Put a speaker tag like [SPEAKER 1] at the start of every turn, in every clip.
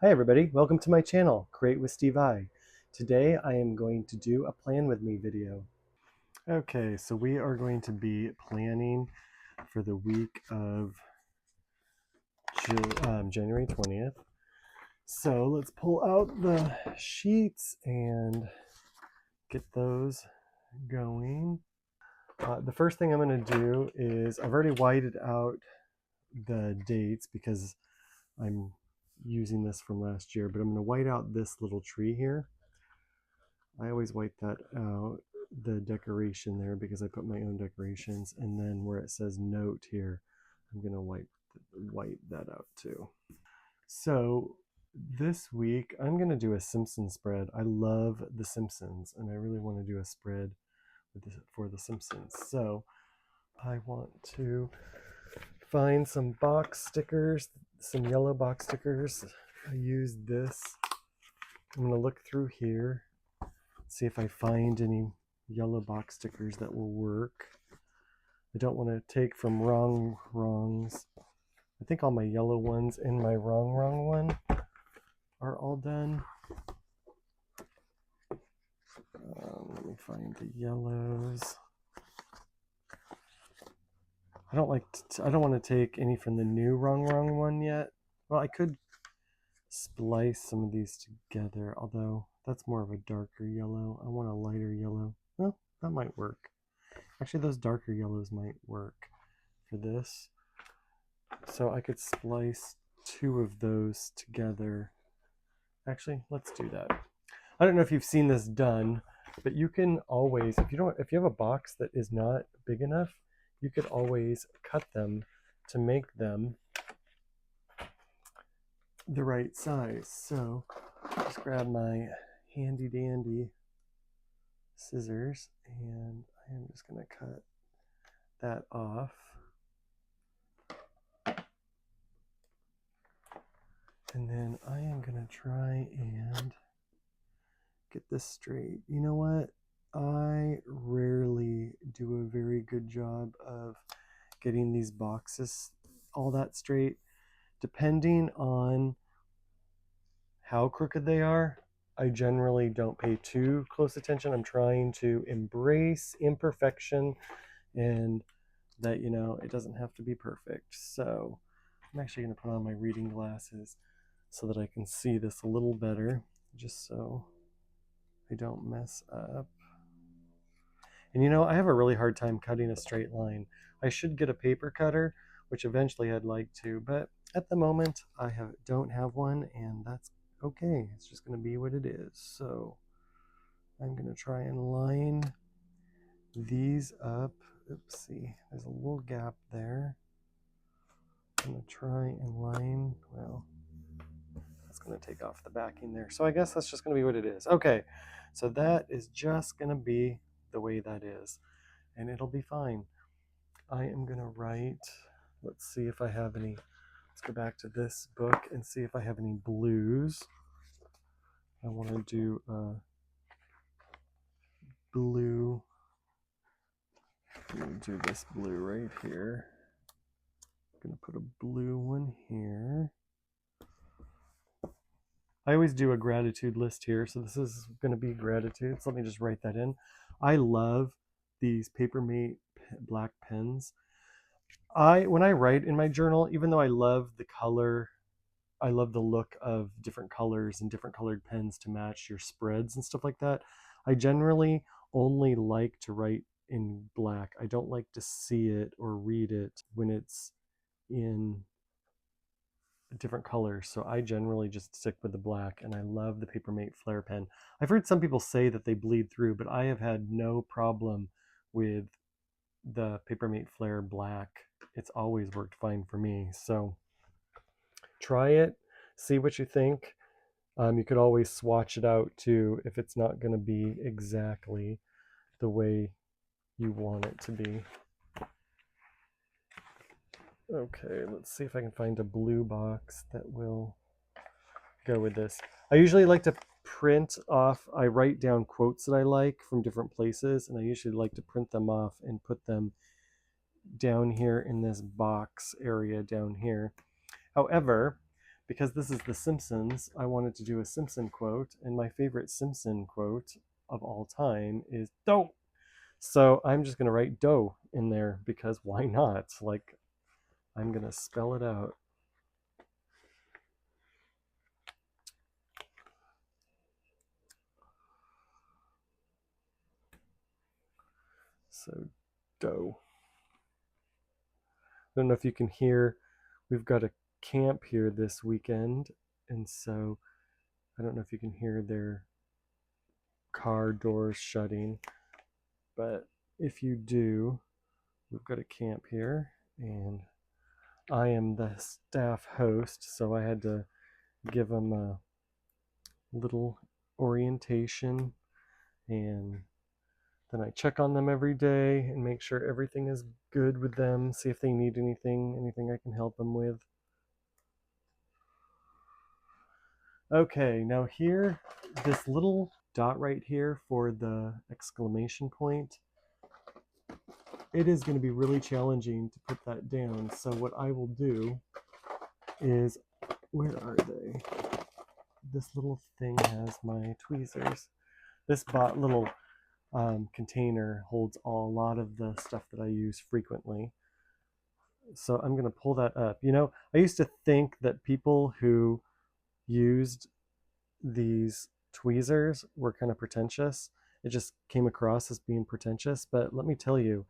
[SPEAKER 1] Hi everybody, welcome to my channel, Create with Steve I. Today I am going to do a plan with me video. Okay, so we are going to be planning for the week of January 20th. So let's pull out the sheets and get those going. The first thing I'm going to do is I've already whited out the dates because I'm using this from last year, but I'm going to white out this little tree here. I always white that out, the decoration there, because I put my own decorations, and then where it says note here, I'm going to white that out too. So this week I'm going to do a Simpsons spread. I love the Simpsons and I really want to do a spread for the Simpsons. So I want to find some box stickers, some yellow box stickers. I use this. I'm going to look through here, see if I find any yellow box stickers that will work. I don't want to take from wrongs. I think all my yellow ones and my wrong one are all done. Let me find the yellows. I don't want to take any from the new wrong one yet. Well, I could splice some of these together, although that's more of a darker yellow. I want a lighter yellow. Well, that might work. Actually, those darker yellows might work for this. So I could splice two of those together. Actually, let's do that. I don't know if you've seen this done, but you can always, if you have a box that is not big enough, you could always cut them to make them the right size. So just grab my handy dandy scissors and I am just going to cut that off. And then I am going to try and get this straight. You know what? I rarely do a very good job of getting these boxes all that straight. Depending on how crooked they are, I generally don't pay too close attention. I'm trying to embrace imperfection and that, it doesn't have to be perfect. So I'm actually going to put on my reading glasses so that I can see this a little better, just so I don't mess up. And I have a really hard time cutting a straight line. I should get a paper cutter, which eventually I'd like to, but at the moment don't have one, and that's okay. It's just going to be what it is. So I'm going to try and line these up. Oopsie, there's a little gap there. I'm going to try and line, well, that's going to take off the backing there. So I guess that's just going to be what it is. Okay, so that is just going to be the way that is, and it'll be fine. I am going to write, let's see if I have any, let's go back to this book and see if I have any blues. I want to do a blue, let me do this blue right here. I'm going to put a blue one here. I always do a gratitude list here, so this is going to be gratitude. So let me just write that in. I love these Papermate black pens. When I write in my journal, even though I love the color, I love the look of different colors and different colored pens to match your spreads and stuff like that, I generally only like to write in black. I don't like to see it or read it when it's in different colors. So I generally just stick with the black, and I love the Papermate Flare pen. I've heard some people say that they bleed through, but I have had no problem with the Papermate Flare black. It's always worked fine for me. So try it, see what you think. You could always swatch it out too if it's not going to be exactly the way you want it to be. Okay, let's see if I can find a blue box that will go with this. I usually like to print off, I write down quotes that I like from different places, and I usually like to print them off and put them down here in this box area down here. However, because this is The Simpsons, I wanted to do a Simpson quote, and my favorite Simpson quote of all time is "Dough." So I'm just gonna write "dough" in there because why not? Like, I'm gonna spell it out. So dough. I don't know if you can hear, we've got a camp here this weekend, and so I don't know if you can hear their car doors shutting, but if you do, we've got a camp here, and I am the staff host, so I had to give them a little orientation, and then I check on them every day and make sure everything is good with them, see if they need anything I can help them with. Okay, now here, this little dot right here for the exclamation point, it is going to be really challenging to put that down. So what I will do is, where are they? This little thing has my tweezers. This little container holds a lot of the stuff that I use frequently. So I'm going to pull that up. You know, I used to think that people who used these tweezers were kind of pretentious. It just came across as being pretentious. But let me tell you,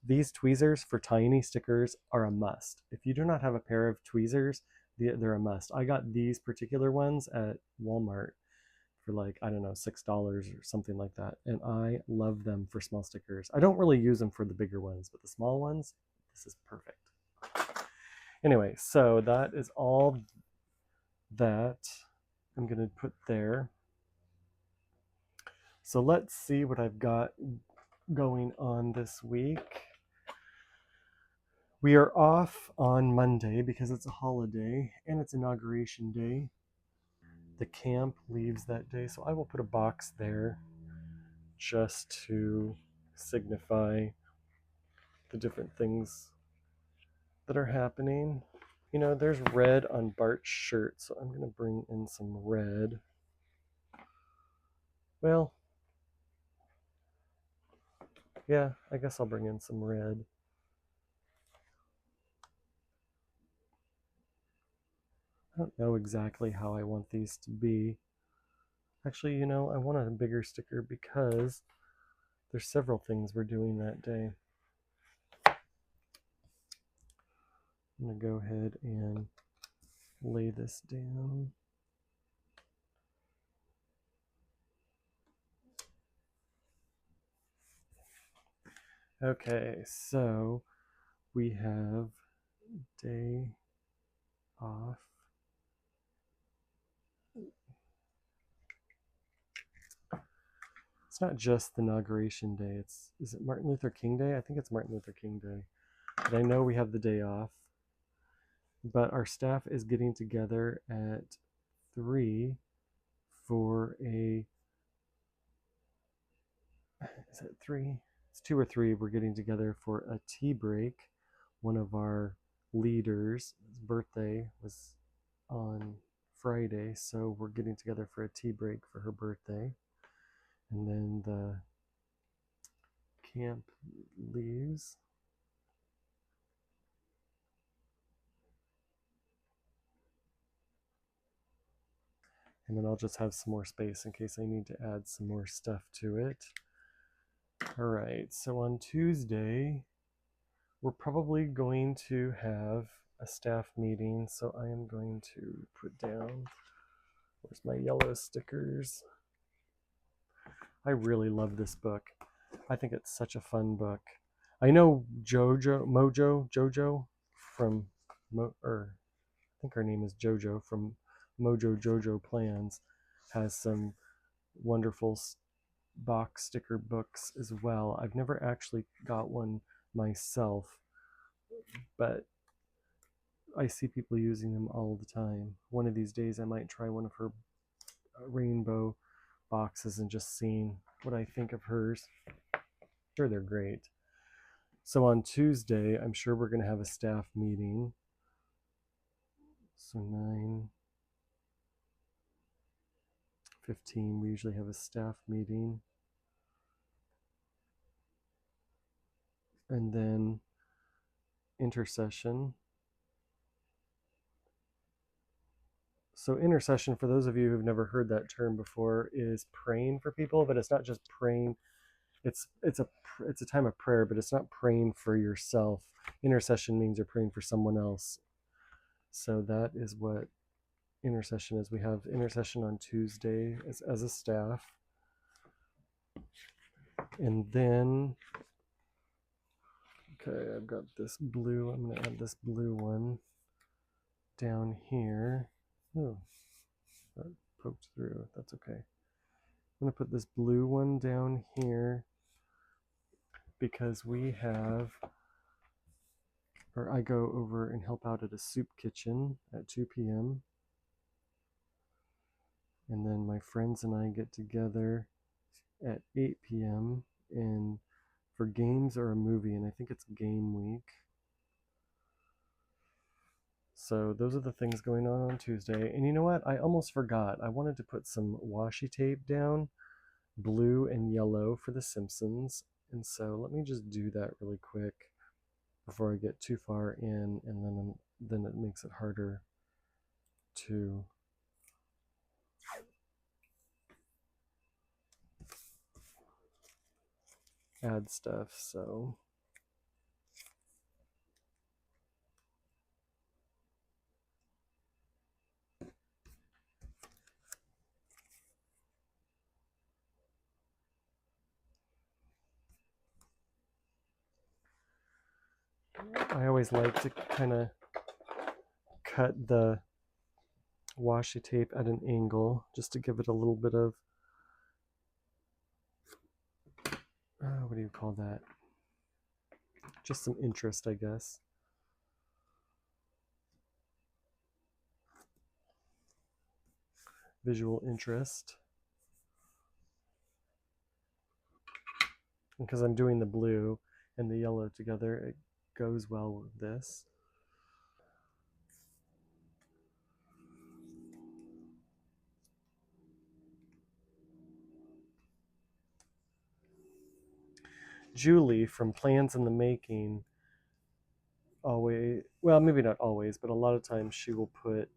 [SPEAKER 1] these tweezers for tiny stickers are a must. If you do not have a pair of tweezers, they're a must. I got these particular ones at Walmart for like, I don't know, $6 or something like that. And I love them for small stickers. I don't really use them for the bigger ones, but the small ones, this is perfect. Anyway, so that is all that I'm going to put there. So let's see what I've got going on this week. We are off on Monday because it's a holiday and it's inauguration day. The camp leaves that day, so I will put a box there just to signify the different things that are happening. You know, there's red on Bart's shirt, so I'm going to bring in some red. Well, yeah, I guess I'll bring in some red. I don't know exactly how I want these to be. Actually, you know, I want a bigger sticker because there's several things we're doing that day. I'm going to go ahead and lay this down. Okay, so we have day off. It's not just the inauguration day. Is it Martin Luther King Day? I think it's Martin Luther King Day. But I know we have the day off. But our staff is getting together at 3 for a, is it 3? It's 2 or 3. We're getting together for a tea break. One of our leaders' birthday was on Friday, so we're getting together for a tea break for her birthday. And then the camp leaves. And then I'll just have some more space in case I need to add some more stuff to it. All right, so on Tuesday, we're probably going to have a staff meeting. So I am going to put down, where's my yellow stickers? I really love this book. I think it's such a fun book. I know Jojo from, or I think her name is Jojo from Mojo Jojo Plans, has some wonderful box sticker books as well. I've never actually got one myself, but I see people using them all the time. One of these days I might try one of her rainbow boxes and just seeing what I think of hers. Sure, they're great. So on Tuesday, I'm sure we're going to have a staff meeting. So 9, 15, we usually have a staff meeting. And then intercession. So intercession, for those of you who've never heard that term before, is praying for people, but it's not just praying. It's a time of prayer, but it's not praying for yourself. Intercession means you're praying for someone else. So that is what intercession is. We have intercession on Tuesday as a staff. And then, okay, I've got this blue. I'm going to add this blue one down here. Oh, that poked through. That's okay. I'm going to put this blue one down here because we have, or I go over and help out at a soup kitchen at 2 p.m. And then my friends and I get together at 8 p.m. and for games or a movie, and I think it's game week. So those are the things going on Tuesday. And you know what? I almost forgot. I wanted to put some washi tape down, blue and yellow for The Simpsons. And so let me just do that really quick before I get too far in, and then it makes it harder to add stuff. So I always like to kind of cut the washi tape at an angle just to give it a little bit of, what do you call that? Just some interest, I guess. Visual interest. Because I'm doing the blue and the yellow together, it goes well with this. Julie from Plans in the Making always, well, maybe not always, but a lot of times she will put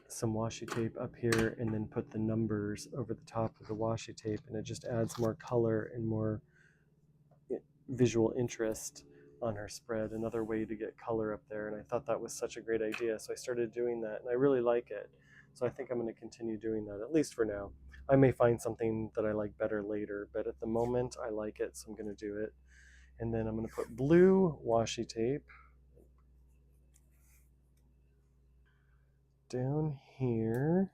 [SPEAKER 1] some washi tape up here and then put the numbers over the top of the washi tape, and it just adds more color and more visual interest on her spread, another way to get color up there. And I thought that was such a great idea, so I started doing that, and I really like it. So I think I'm going to continue doing that, at least for now. I may find something that I like better later, but at the moment I like it, so I'm going to do it. And then I'm going to put blue washi tape down here.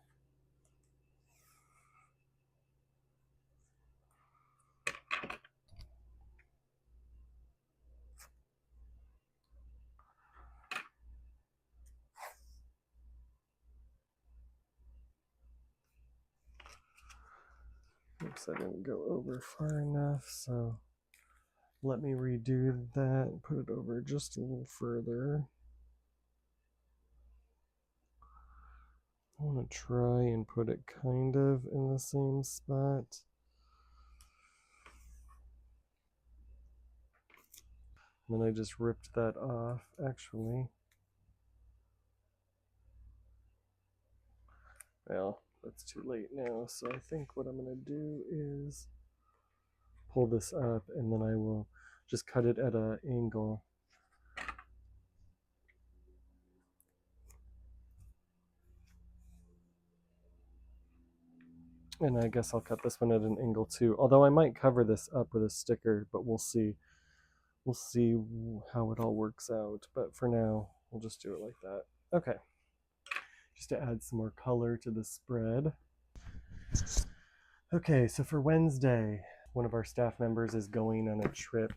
[SPEAKER 1] Oops, I didn't go over far enough, so let me redo that and put it over just a little further. I want to try and put it kind of in the same spot. And then I just ripped that off, actually. Well, that's too late now, so I think what I'm going to do is pull this up, and then I will just cut it at an angle. And I guess I'll cut this one at an angle too, although I might cover this up with a sticker, but we'll see. We'll see how it all works out, but for now, we'll just do it like that. Okay, just to add some more color to the spread. Okay, so for Wednesday, one of our staff members is going on a trip,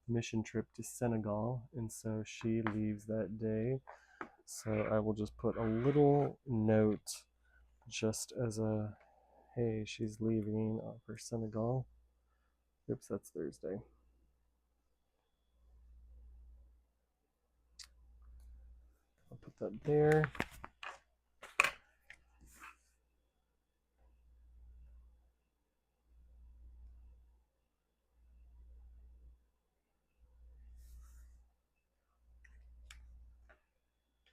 [SPEAKER 1] mission trip to Senegal, and so she leaves that day. So I will just put a little note just as a, hey, she's leaving for Senegal. Oops, that's Thursday. I'll put that there.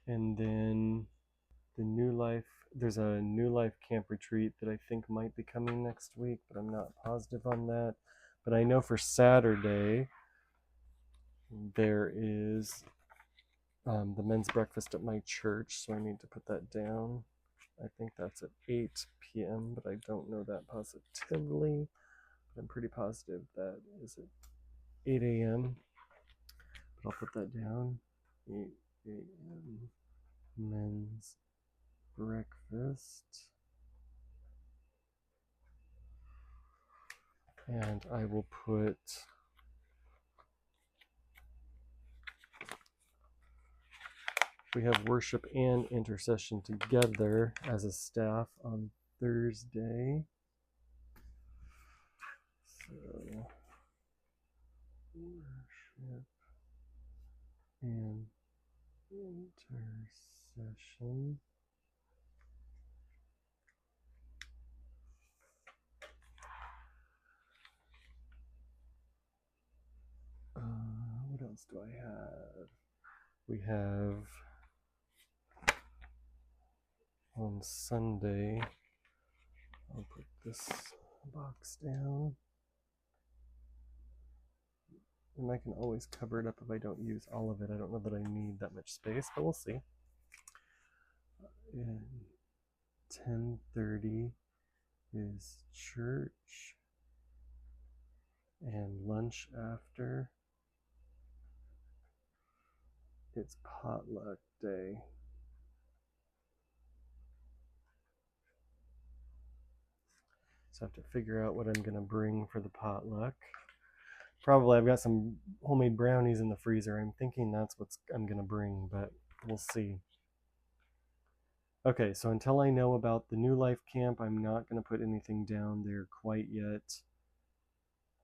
[SPEAKER 1] And then the New Life, there's a New Life camp retreat that I think might be coming next week, but I'm not positive on that. But I know for Saturday, there is the men's breakfast at my church, so I need to put that down. I think that's at 8 p.m., but I don't know that positively. But I'm pretty positive that is at 8 a.m. But I'll put that down. 8 a.m. men's breakfast. And I will put we have worship and intercession together as a staff on Thursday. So worship and intercession. What else do I have? We have on Sunday, I'll put this box down. And I can always cover it up if I don't use all of it. I don't know that I need that much space, but we'll see. And 10:30 is church and lunch after. It's potluck day. So I have to figure out what I'm going to bring for the potluck. Probably I've got some homemade brownies in the freezer. I'm thinking that's what I'm going to bring, but we'll see. Okay, so until I know about the New Life camp, I'm not going to put anything down there quite yet.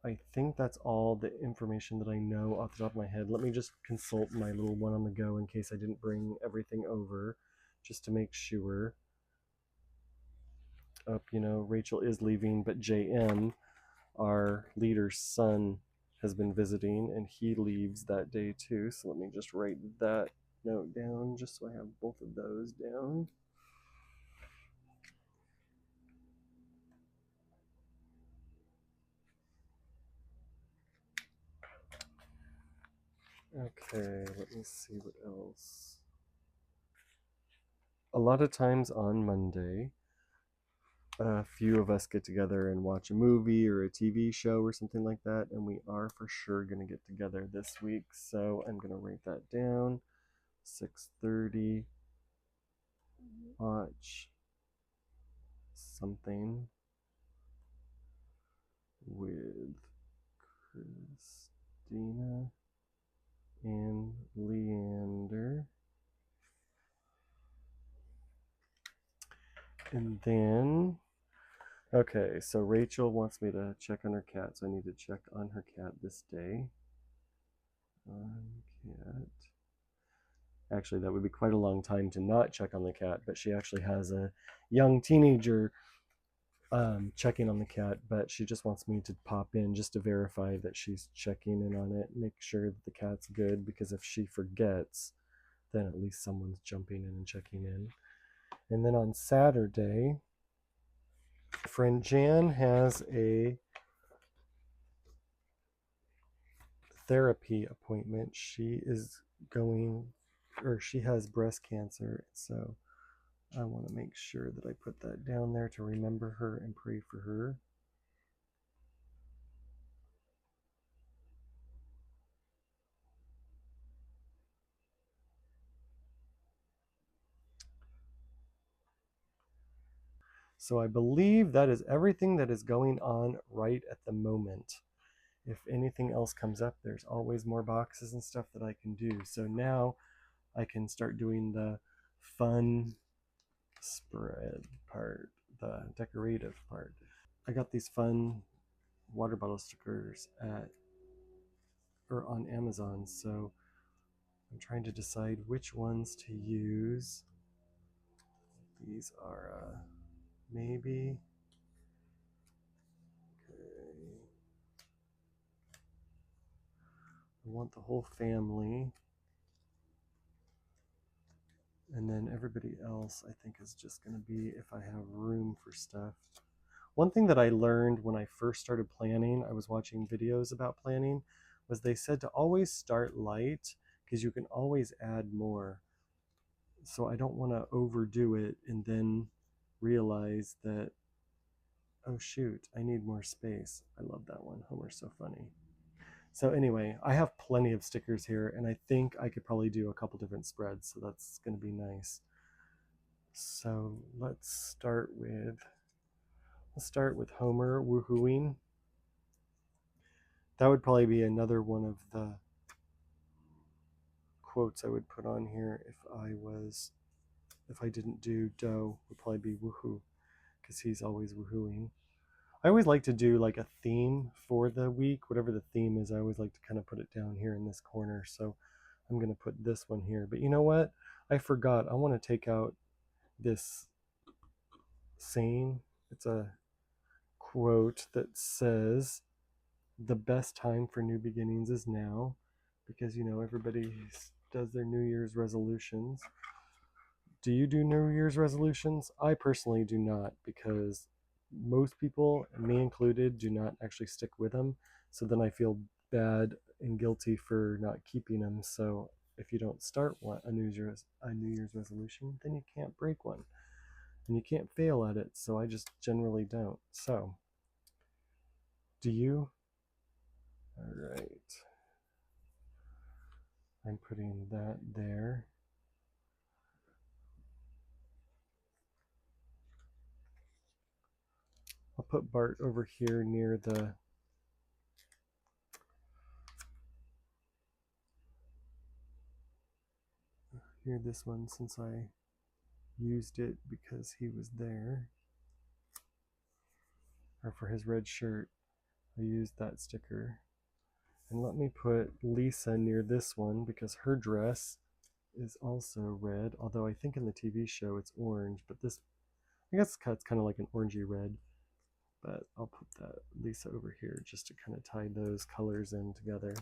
[SPEAKER 1] I think that's all the information that I know off the top of my head. Let me just consult my little one on the go in case I didn't bring everything over, just to make sure. Rachel is leaving, but JM, our leader's son, has been visiting, and he leaves that day too. So let me just write that note down, just so I have both of those down. Okay, let me see what else. A lot of times on Monday, a few of us get together and watch a movie or a TV show or something like that, and we are for sure going to get together this week, so I'm going to write that down. 6:30, watch something with Christina and Leander. And then, okay, so Rachel wants me to check on her cat, so I need to check on her cat this day. On cat. Actually, that would be quite a long time to not check on the cat, but she actually has a young teenager checking on the cat, but she just wants me to pop in just to verify that she's checking in on it, make sure that the cat's good, because if she forgets, then at least someone's jumping in and checking in. And then on Saturday, friend Jan has a therapy appointment. She has breast cancer, so I want to make sure that I put that down there to remember her and pray for her. So I believe that is everything that is going on right at the moment. If anything else comes up, there's always more boxes and stuff that I can do. So now I can start doing the fun spread part, the decorative part. I got these fun water bottle stickers on Amazon, so I'm trying to decide which ones to use. These are maybe. Okay. I want the whole family. And then everybody else, I think, is just going to be if I have room for stuff. One thing that I learned when I first started planning, I was watching videos about planning, was they said to always start light because you can always add more. So I don't want to overdo it and then realize that, oh shoot, I need more space. I love that one. Homer's so funny. So anyway, I have plenty of stickers here, and I think I could probably do a couple different spreads, so that's going to be nice. So let's start with Homer woohooing. That would probably be another one of the quotes I would put on here if I didn't do Doe, would probably be woohoo, because he's always woohooing. I always like to do like a theme for the week, whatever the theme is. I always like to kind of put it down here in this corner. So I'm going to put this one here. But you know what? I forgot. I want to take out this saying. It's a quote that says, the best time for new beginnings is now, because you know everybody does their New Year's resolutions. Do you do New Year's resolutions? I personally do not, because most people, me included, do not actually stick with them. So then I feel bad and guilty for not keeping them. So if you don't start a New Year's resolution, then you can't break one, and you can't fail at it. So I just generally don't. So, do you? All right. I'm putting that there. I'll put Bart over here near this one, since I used it because he was there. Or for his red shirt, I used that sticker. And let me put Lisa near this one because her dress is also red, although I think in the TV show it's orange, but this, I guess it's kind of like an orangey red. But I'll put that Lisa over here just to kind of tie those colors in together.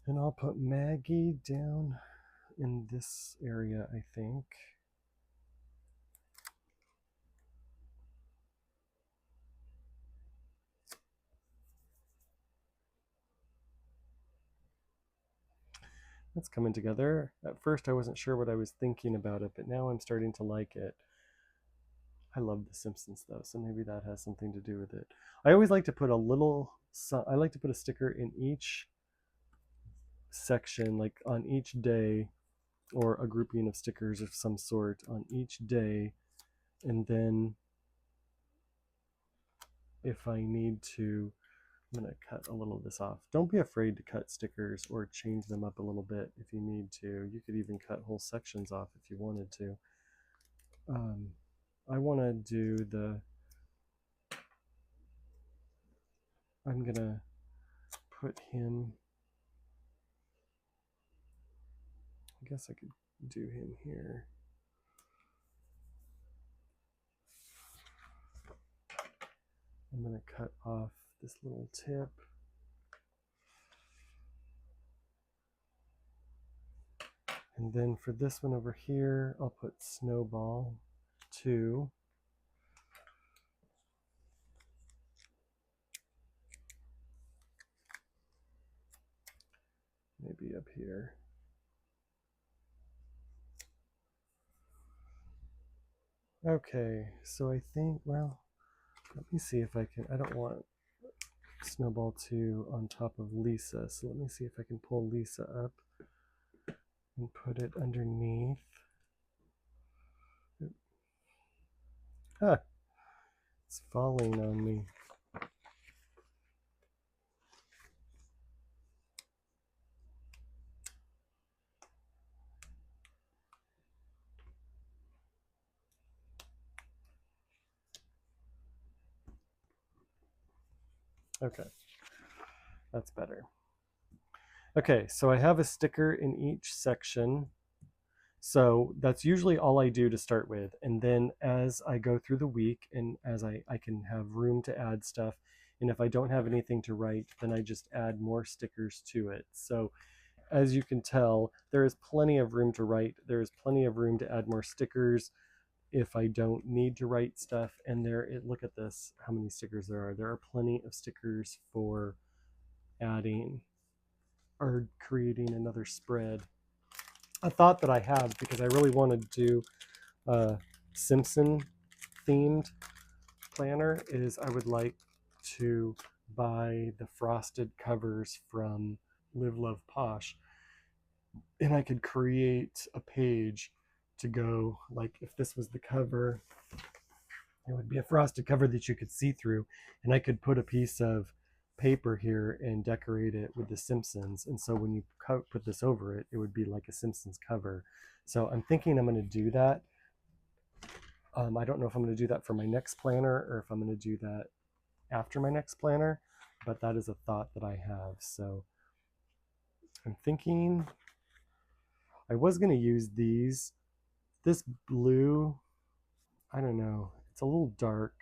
[SPEAKER 1] And I'll put Maggie down in this area, I think. It's coming together. At first I wasn't sure what I was thinking about it, but now I'm starting to like it. I love The Simpsons though, so maybe that has something to do with it. I always like to put I like to put a sticker in each section, like on each day, or a grouping of stickers of some sort on each day, and then if I need to, I'm going to cut a little of this off. Don't be afraid to cut stickers or change them up a little bit if you need to. You could even cut whole sections off if you wanted to. I want to do I'm going to put him, I guess I could do him here. I'm going to cut off this little tip. And then for this one over here, I'll put Snowball 2. Maybe up here. Okay, so I think, well, let me see if I can, I don't want Snowball 2 on top of Lisa, so let me see if I can pull Lisa up and put it underneath. Ah, it's falling on me. Okay, that's better. Okay, so I have a sticker in each section. So that's usually all I do to start with. And then as I go through the week and as I can have room to add stuff, and if I don't have anything to write, then I just add more stickers to it. So as you can tell, there is plenty of room to write. There is plenty of room to add more stickers if I don't need to write stuff. And look at this, how many stickers there are. There are plenty of stickers for adding or creating another spread. A thought that I have, because I really want to do a Simpson themed planner, is I would like to buy the frosted covers from Live Love Posh, and I could create a page to go, like if this was the cover, it would be a frosted cover that you could see through, and I could put a piece of paper here and decorate it with the Simpsons, and so when you put this over it, it would be like a Simpsons cover. So I'm thinking I'm going to do that. I don't know if I'm going to do that for my next planner or if I'm going to do that after my next planner, but that is a thought that I have. So I'm thinking I was going to use this blue, I don't know, it's a little dark,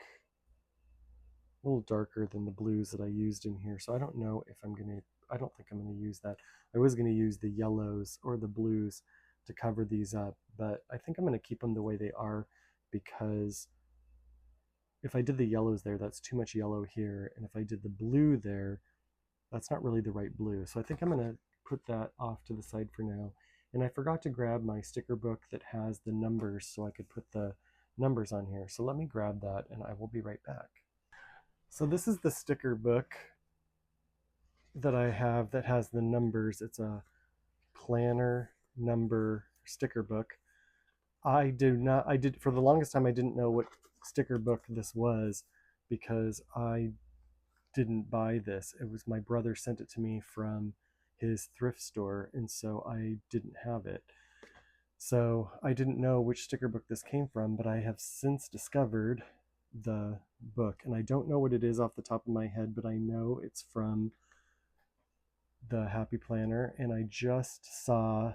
[SPEAKER 1] a little darker than the blues that I used in here. So I don't know if I don't think I'm going to use that. I was going to use the yellows or the blues to cover these up, but I think I'm going to keep them the way they are, because if I did the yellows there, that's too much yellow here. And if I did the blue there, that's not really the right blue. So I think I'm going to put that off to the side for now. And I forgot to grab my sticker book that has the numbers so I could put the numbers on here. So let me grab that and I will be right back. So this is the sticker book that I have that has the numbers. It's a planner number sticker book. I did for the longest time I didn't know what sticker book this was, because I didn't buy this. It was my brother sent it to me from his thrift store, and so I didn't have it. So I didn't know which sticker book this came from, but I have since discovered the book, and I don't know what it is off the top of my head, but I know it's from the Happy Planner, and I just saw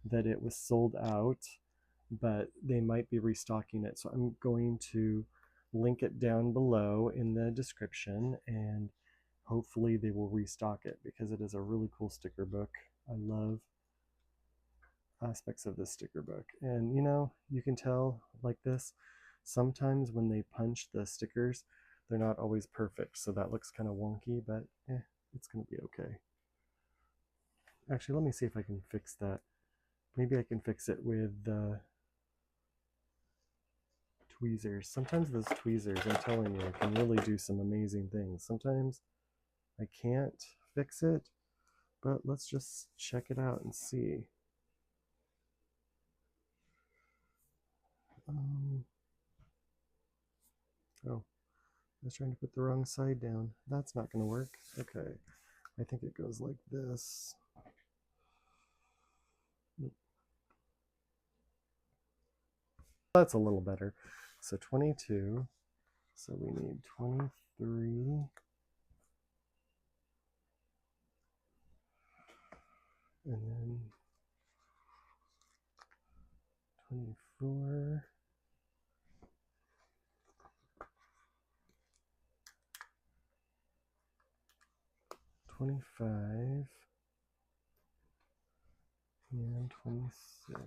[SPEAKER 1] that it was sold out, but they might be restocking it. So I'm going to link it down below in the description, and hopefully they will restock it, because it is a really cool sticker book. I love aspects of this sticker book. And you can tell like this, sometimes when they punch the stickers, they're not always perfect. So that looks kind of wonky, but it's going to be okay. Actually, let me see if I can fix that. Maybe I can fix it with the tweezers. Sometimes those tweezers, I'm telling you, can really do some amazing things. Sometimes I can't fix it, but let's just check it out and see. Oh, I was trying to put the wrong side down. That's not going to work. Okay, I think it goes like this. That's a little better. So 22. So we need 23. And then 24. 25. And 26.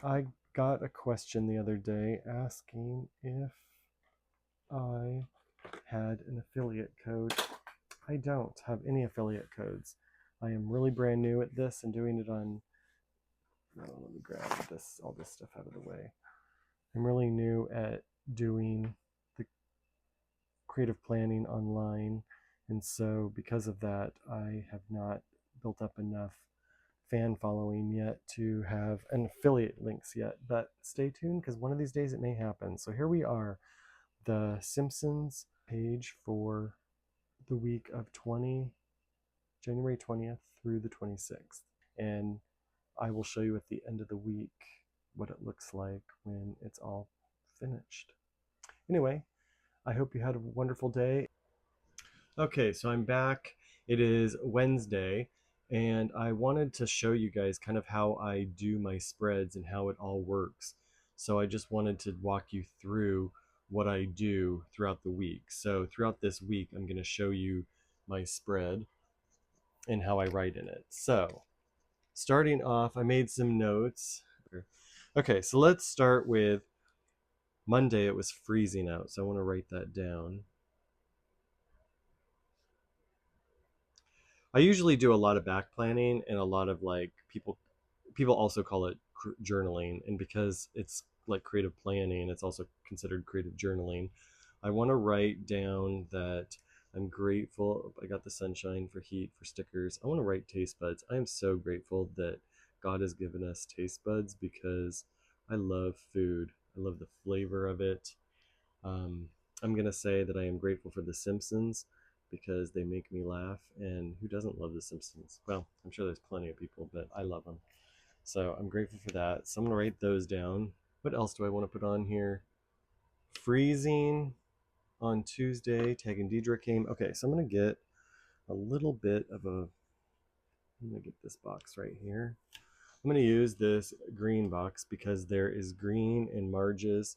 [SPEAKER 1] I got a question the other day asking if I had an affiliate code. I don't have any affiliate codes. I am really brand new at this and doing it on, let me grab all this stuff out of the way. I'm really new at doing the creative planning online, and so because of that, I have not built up enough fan following yet to have an affiliate links yet, but stay tuned, because one of these days it may happen. So here we are, the Simpsons page for the week of January 20th through the 26th. And I will show you at the end of the week what it looks like when it's all finished. Anyway, I hope you had a wonderful day. Okay, so I'm back. It is Wednesday, and I wanted to show you guys kind of how I do my spreads and how it all works. So I just wanted to walk you through what I do throughout the week. So throughout this week, I'm going to show you my spread and how I write in it. So starting off, I made some notes. Okay, so let's start with Monday. It was freezing out, so I want to write that down. I usually do a lot of back planning and a lot of like people also call it journaling, and because it's like creative planning, it's also considered creative journaling. I want to write down that I'm grateful. I got the sunshine for heat for stickers. I want to write taste buds. I am so grateful that God has given us taste buds because I love food. I love the flavor of it. um, I'm going to say that I am grateful for The Simpsons because they make me laugh. And who doesn't love The Simpsons? Well, I'm sure there's plenty of people, but I love them. So I'm grateful for that. So I'm going to write those down. What else do I want to put on here? Freezing on Tuesday. Tag and Deidre came. Okay, so I'm going to get a little bit of a. I'm going to get this box right here. I'm going to use this green box because there is green in Marge's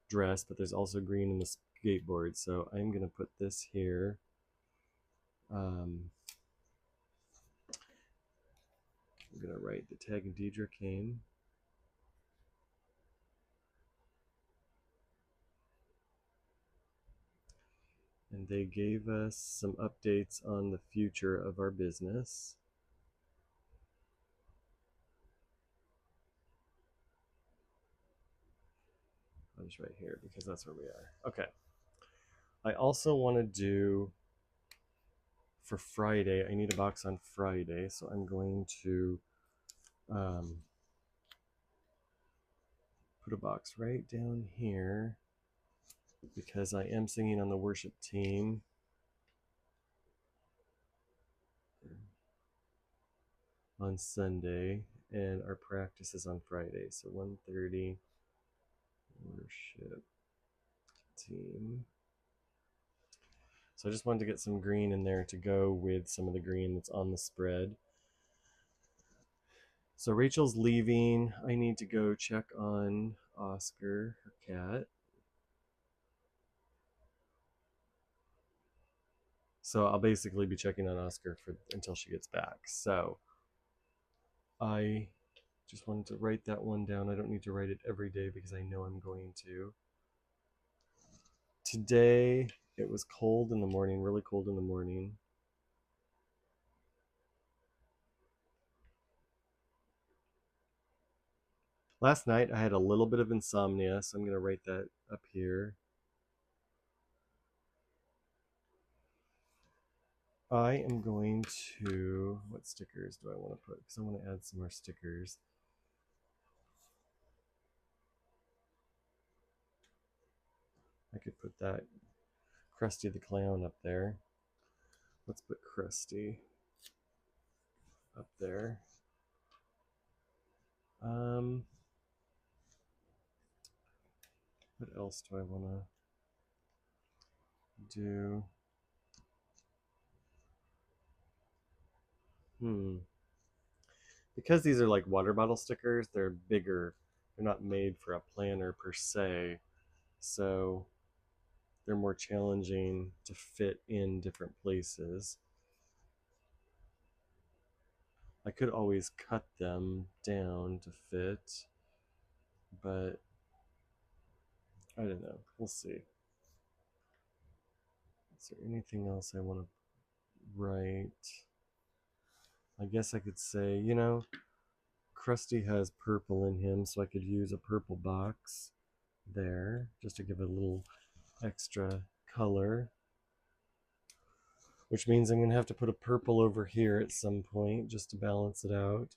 [SPEAKER 1] dress, but there's also green in the skateboard. So I'm going to put this here. I'm going to write the Tag and Deidre came. And they gave us some updates on the future of our business. I'll just right here because that's where we are. Okay. I also want to do for Friday, I need a box on Friday, so I'm going to put a box right down here because I am singing on the worship team. On Sunday, and our practice is on Friday. So 1:30 worship team. So I just wanted to get some green in there to go with some of the green that's on the spread. So Rachel's leaving. I need to go check on Oscar, her cat. So I'll basically be checking on Oscar until she gets back. So I just wanted to write that one down. I don't need to write it every day because I know I'm going to. Today it was cold in the morning, really cold in the morning. Last night I had a little bit of insomnia, so I'm going to write that up here. I am going to, what stickers do I want to put? Because I want to add some more stickers. I could put that Krusty the Clown up there. Let's put Krusty up there. What else do I want to do? Because these are like water bottle stickers, they're bigger. They're not made for a planner per se. So they're more challenging to fit in different places. I could always cut them down to fit, but I don't know. We'll see. Is there anything else I want to write? I guess I could say, Krusty has purple in him, so I could use a purple box there just to give it a little extra color. Which means I'm going to have to put a purple over here at some point just to balance it out.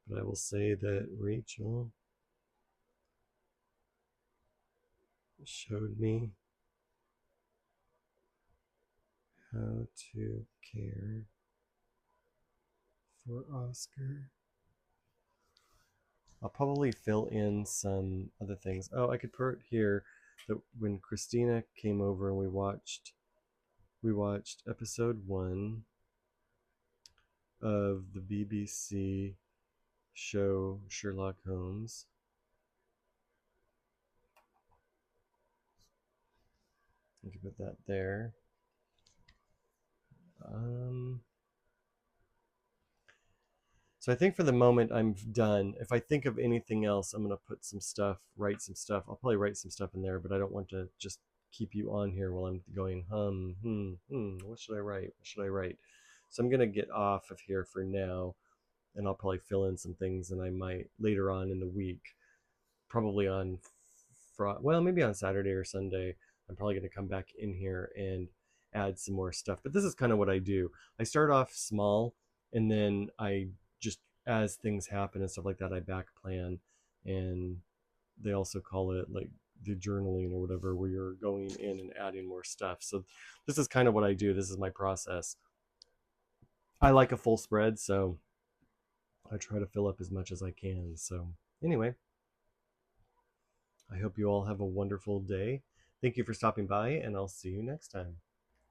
[SPEAKER 1] But I will say that Rachel showed me how to care for Oscar. I'll probably fill in some other things. Oh, I could put here that when Christina came over and we watched episode 1 of the BBC show Sherlock Holmes. You can put that there. So I think for the moment I'm done. If I think of anything else, I'm gonna put some stuff, write some stuff. I'll probably write some stuff in there, but I don't want to just keep you on here while I'm going what should I write? What should I write? So I'm gonna get off of here for now, and I'll probably fill in some things, and I might later on in the week, probably on well, maybe on Saturday or Sunday, I'm probably going to come back in here and add some more stuff. But this is kind of what I do. I start off small, and then I just, as things happen and stuff like that, I back plan. And they also call it like the journaling or whatever, where you're going in and adding more stuff. So this is kind of what I do. This is my process. I like a full spread, so I try to fill up as much as I can. So anyway, I hope you all have a wonderful day. Thank you for stopping by, and I'll see you next time.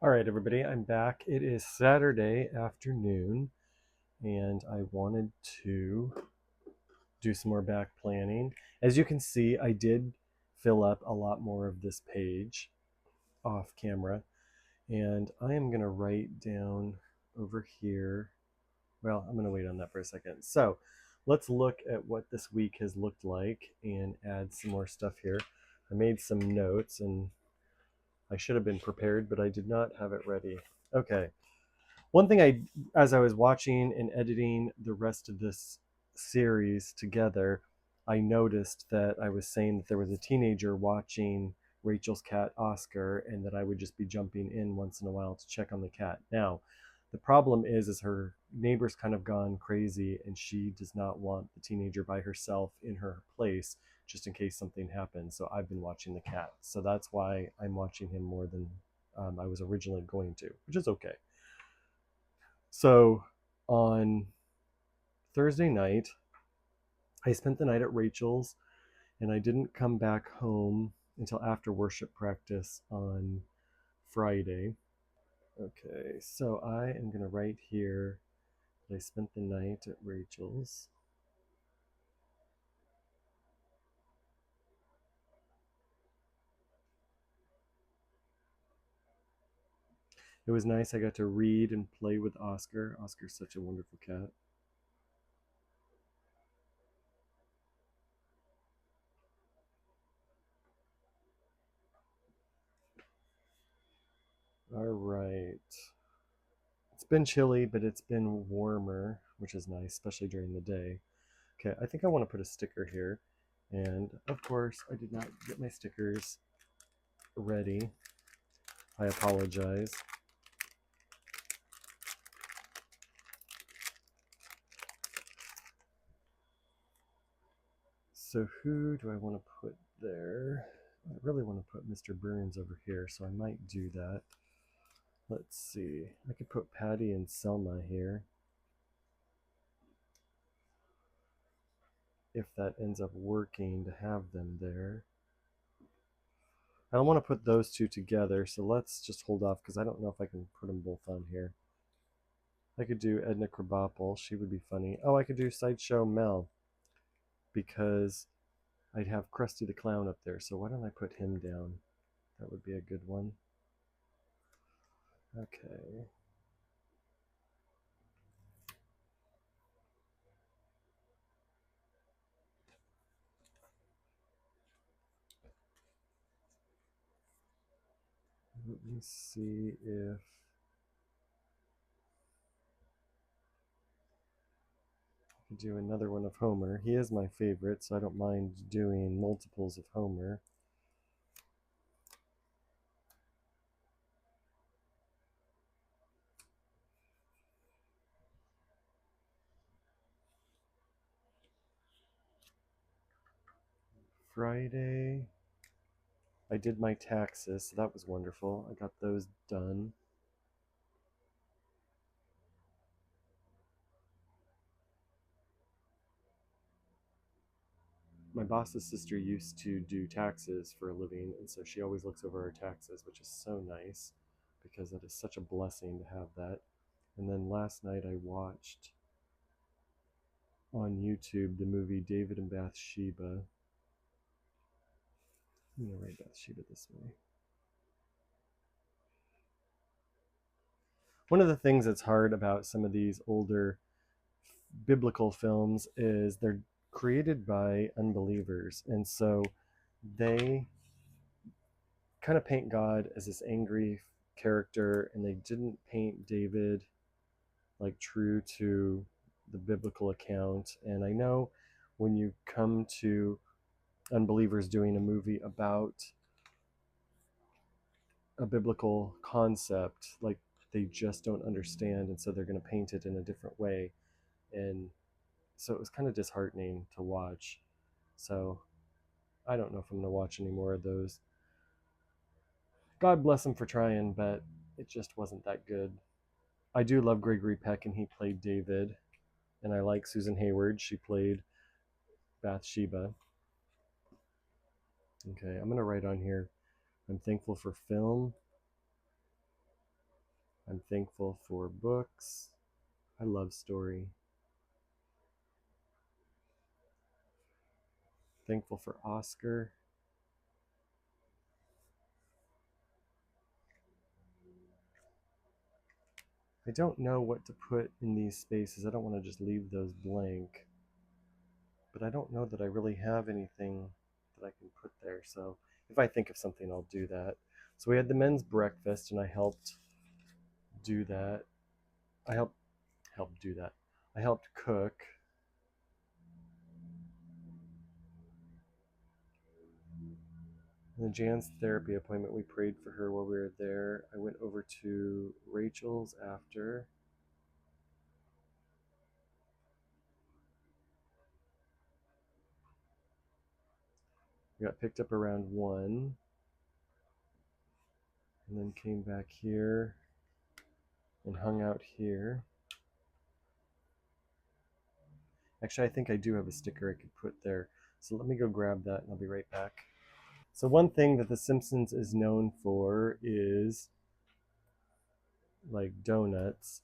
[SPEAKER 1] All right, everybody, I'm back. It is Saturday afternoon, and I wanted to do some more back planning. As you can see, I did fill up a lot more of this page off camera, and I am going to write down over here. Well, I'm going to wait on that for a second. So let's look at what this week has looked like and add some more stuff here. I made some notes, and I should have been prepared, but I did not have it ready. Okay. One thing as I was watching and editing the rest of this series together, I noticed that I was saying that there was a teenager watching Rachel's cat, Oscar, and that I would just be jumping in once in a while to check on the cat. Now, the problem is her neighbor's kind of gone crazy, and she does not want the teenager by herself in her place just in case something happens. So I've been watching the cat. So that's why I'm watching him more than I was originally going to, which is okay. So on Thursday night, I spent the night at Rachel's, and I didn't come back home until after worship practice on Friday. Okay, so I am going to write here that I spent the night at Rachel's. It was nice. I got to read and play with Oscar. Oscar's such a wonderful cat. All right. It's been chilly, but it's been warmer, which is nice, especially during the day. Okay, I think I want to put a sticker here. And of course, I did not get my stickers ready. I apologize. So who do I want to put there? I really want to put Mr. Burns over here, so I might do that. Let's see. I could put Patty and Selma here, if that ends up working to have them there. I don't want to put those two together, so let's just hold off because I don't know if I can put them both on here. I could do Edna Krabappel. She would be funny. Oh, I could do Sideshow Mel because I'd have Krusty the Clown up there. So why don't I put him down? That would be a good one. Okay. Let me see if I can do another one of Homer. He is my favorite, so I don't mind doing multiples of Homer. Friday, I did my taxes, so that was wonderful. I got those done. my boss's sister used to do taxes for a living, and so she always looks over our taxes, which is so nice because it is such a blessing to have that. And then last night I watched on YouTube the movie David and Bathsheba. I'm going to write Bathsheba this way. One of the things that's hard about some of these older biblical films is they're created by unbelievers, and so they kind of paint God as this angry character, and they didn't paint David like true to the biblical account. And I know when you come to unbelievers doing a movie about a biblical concept, like they just don't understand, and so they're going to paint it in a different way. And so it was kind of disheartening to watch. So I don't know if I'm going to watch any more of those. God bless him for trying, but it just wasn't that good. I do love Gregory Peck, and he played David. And I like Susan Hayward. She played Bathsheba. Okay, I'm going to write on here, I'm thankful for film. I'm thankful for books. I love story. Thankful for Oscar. I don't know what to put in these spaces. I don't want to just leave those blank. But I don't know that I really have anything that I can put there. So if I think of something, I'll do that. So we had the men's breakfast, and I helped do that. I helped do that. I helped cook. And the Jan's therapy appointment, we prayed for her while we were there. I went over to Rachel's after. We got picked up around 1. And then came back here and hung out here. Actually, I think I do have a sticker I could put there. So let me go grab that and I'll be right back. So one thing that The Simpsons is known for is like donuts,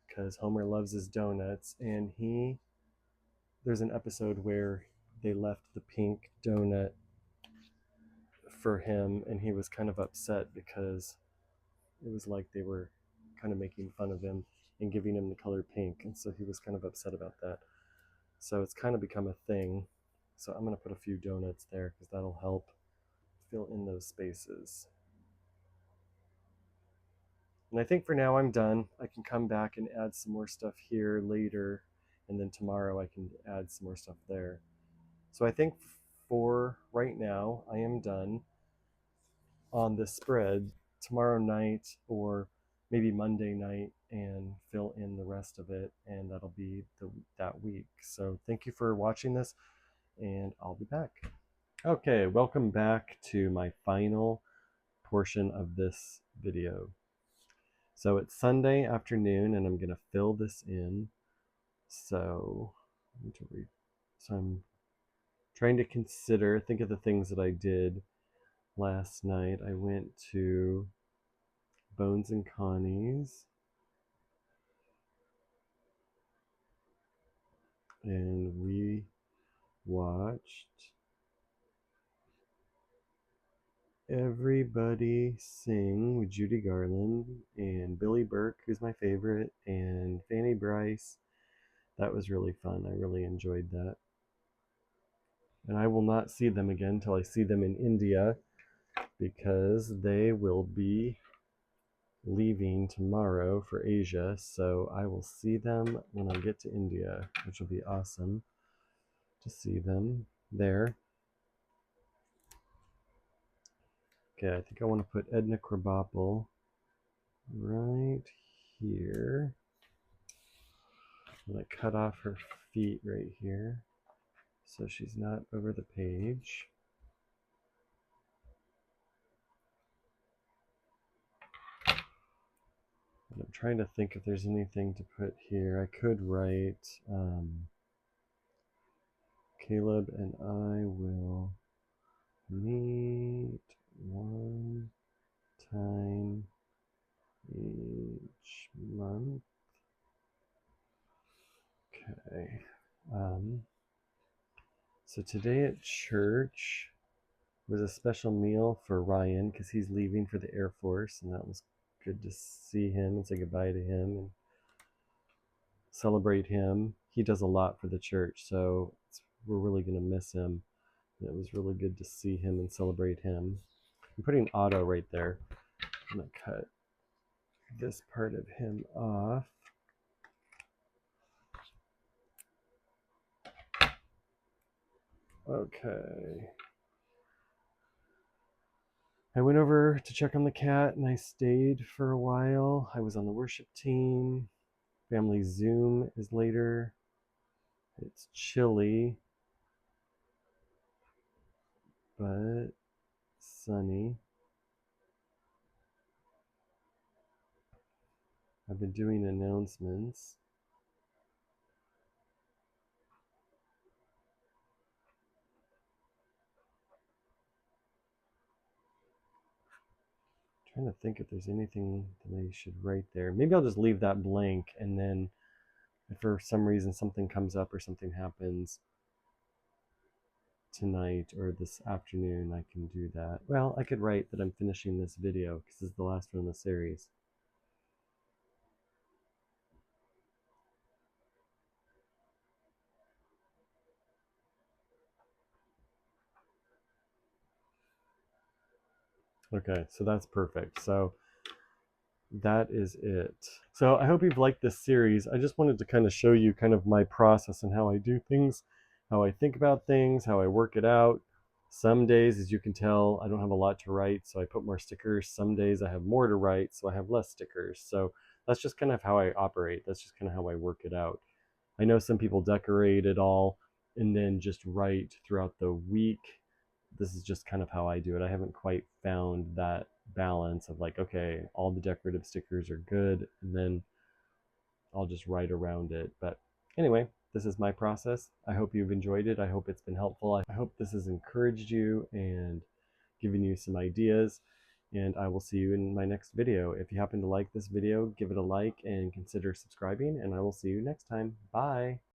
[SPEAKER 1] because Homer loves his donuts, and there's an episode where they left the pink donut for him, and he was kind of upset because it was like they were kind of making fun of him and giving him the color pink, and so he was kind of upset about that. So it's kind of become a thing. So I'm going to put a few donuts there because that'll help fill in those spaces. And I think for now I'm done. I can come back and add some more stuff here later, and then tomorrow I can add some more stuff there. So I think for right now I am done on this spread. Tomorrow night or maybe Monday night, and fill in the rest of it, and that'll be that week. So thank you for watching this, and I'll be back. Okay, welcome back to my final portion of this video. So it's Sunday afternoon, and I'm going to fill this in. So I'm trying to think of the things that I did last night. I went to Bones and Connie's, and we watched Everybody Sing with Judy Garland and Billy Burke, who's my favorite, and Fanny Bryce. That was really fun. I really enjoyed that. And I will not see them again until I see them in India, because they will be leaving tomorrow for Asia. So I will see them when I get to India, which will be awesome to see them there. Okay, I think I want to put Edna Krabappel right here. I'm going to cut off her feet right here so she's not over the page. And I'm trying to think if there's anything to put here. I could write Caleb and I will meet one time each month. Okay. So today at church was a special meal for Ryan because he's leaving for the Air Force, and that was good to see him and say goodbye to him and celebrate him. He does a lot for the church, so we're really going to miss him. It was really good to see him and celebrate him. I'm putting Otto right there. I'm going to cut this part of him off. Okay. I went over to check on the cat and I stayed for a while. I was on the worship team. Family Zoom is later. It's chilly, but sunny. I've been doing announcements. I'm trying to think if there's anything that I should write there. Maybe I'll just leave that blank, and then if for some reason something comes up or something happens tonight or this afternoon, I can do that. Well, I could write that I'm finishing this video because this is the last one in the series. Okay, so that's perfect. So that is it. So I hope you've liked this series. I just wanted to kind of show you kind of my process and how I do things, how I think about things, how I work it out. Some days, as you can tell, I don't have a lot to write, so I put more stickers. Some days I have more to write, so I have less stickers. So that's just kind of how I operate. That's just kind of how I work it out. I know some people decorate it all and then just write throughout the week. This is just kind of how I do it. I haven't quite found that balance of like, okay, all the decorative stickers are good, and then I'll just write around it. But anyway, this is my process. I hope you've enjoyed it. I hope it's been helpful. I hope this has encouraged you and given you some ideas. And I will see you in my next video. If you happen to like this video, give it a like and consider subscribing, and I will see you next time. Bye.